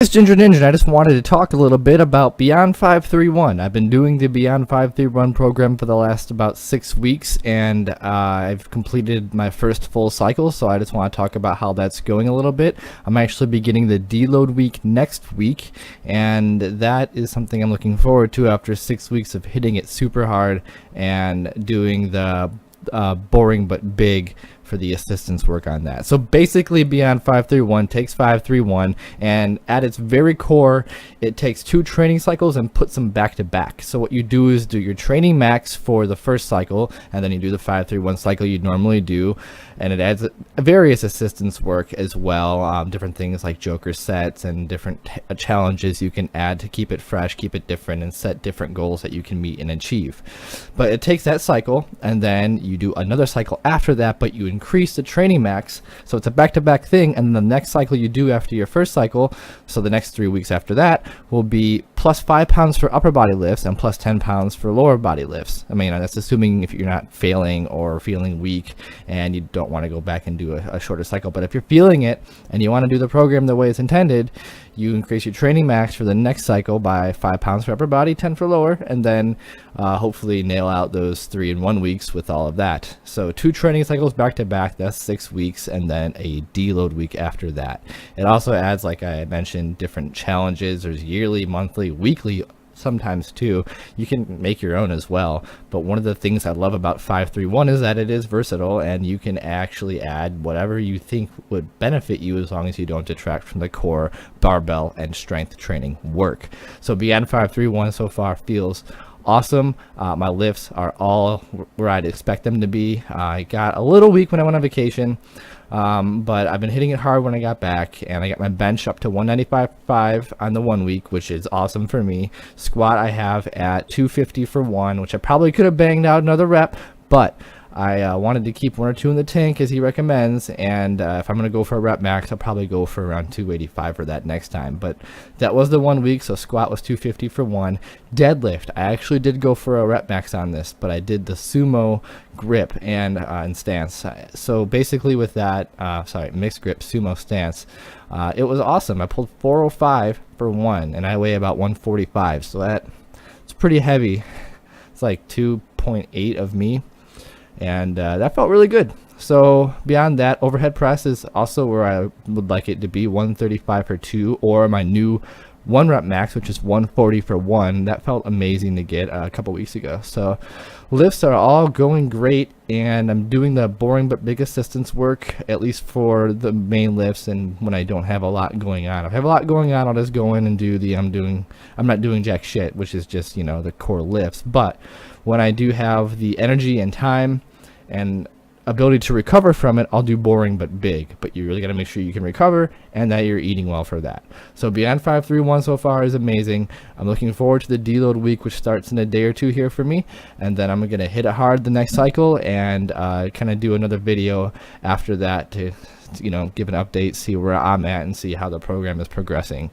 It's Ginger Ninja, and I just wanted to talk a little bit about Beyond 531. I've been doing the Beyond 531 program for the last about 6 weeks, and I've completed my first full cycle, so I just want to talk about how that's going a little bit. I'm actually beginning the deload week next week, and that is something I'm looking forward to after 6 weeks of hitting it super hard and doing the boring but big for the assistance work on that. So basically Beyond 531 takes 531, and at its very core it takes 2 training cycles and puts them back to back. So what you do is do your training max for the first cycle, and then you do the 531 cycle you'd normally do, and it adds various assistance work as well, different things like joker sets and different challenges you can add to keep it fresh, keep it different, and set different goals that you can meet and achieve. But it takes that cycle, and then you do another cycle after that, but you increase the training max, so it's a back-to-back thing, and the next cycle you do after your first cycle, so the next 3 weeks after that, will be plus 5 pounds for upper body lifts and plus 10 pounds for lower body lifts. I mean, that's assuming if you're not failing or feeling weak and you don't want to go back and do a shorter cycle. But if you're feeling it and you want to do the program the way it's intended, you increase your training max for the next cycle by 5 pounds for upper body, 10 for lower, and then hopefully nail out those 3 in 1 weeks with all of that. So 2 training cycles back to back, that's 6 weeks, and then a deload week after that. It also adds, like I mentioned, different challenges. There's yearly, monthly, weekly, sometimes too. You can make your own as well, but one of the things I love about 531 is that it is versatile, and you can actually add whatever you think would benefit you as long as you don't detract from the core barbell and strength training work. So Beyond 531 so far feels awesome. My lifts are all where I'd expect them to be. I got a little weak when I went on vacation, but I've been hitting it hard when I got back, and I got my bench up to 195.5 on the 1 week, which is awesome for me. Squat I have at 250 for 1, which I probably could have banged out another rep, but I wanted to keep 1 or 2 in the tank as he recommends, and if I'm going to go for a rep max, I'll probably go for around 285 for that next time. But that was the 1 week, so squat was 250 for 1. Deadlift, I actually did go for a rep max on this, but I did the sumo grip and stance. So basically with that, mixed grip sumo stance, it was awesome. I pulled 405 for 1, and I weigh about 145, so it's pretty heavy. It's like 2.8 of me. And that felt really good. So beyond that, overhead press is also where I would like it to be, 135 for 2, or my new 1 rep max, which is 140 for 1. That felt amazing to get a couple weeks ago. So lifts are all going great, and I'm doing the boring but big assistance work, at least for the main lifts, and when I don't have a lot going on. If I have a lot going on, I'll just go in and do I'm not doing jack shit, which is just, the core lifts. But when I do have the energy and time and ability to recover from it, I'll do boring but big. But you really got to make sure you can recover and that you're eating well for that. So Beyond 531 so far is amazing. I'm looking forward to the deload week, which starts in a day or 2 here for me, and then I'm going to hit it hard the next cycle and kind of do another video after that to give an update, see where I'm at, and see how the program is progressing.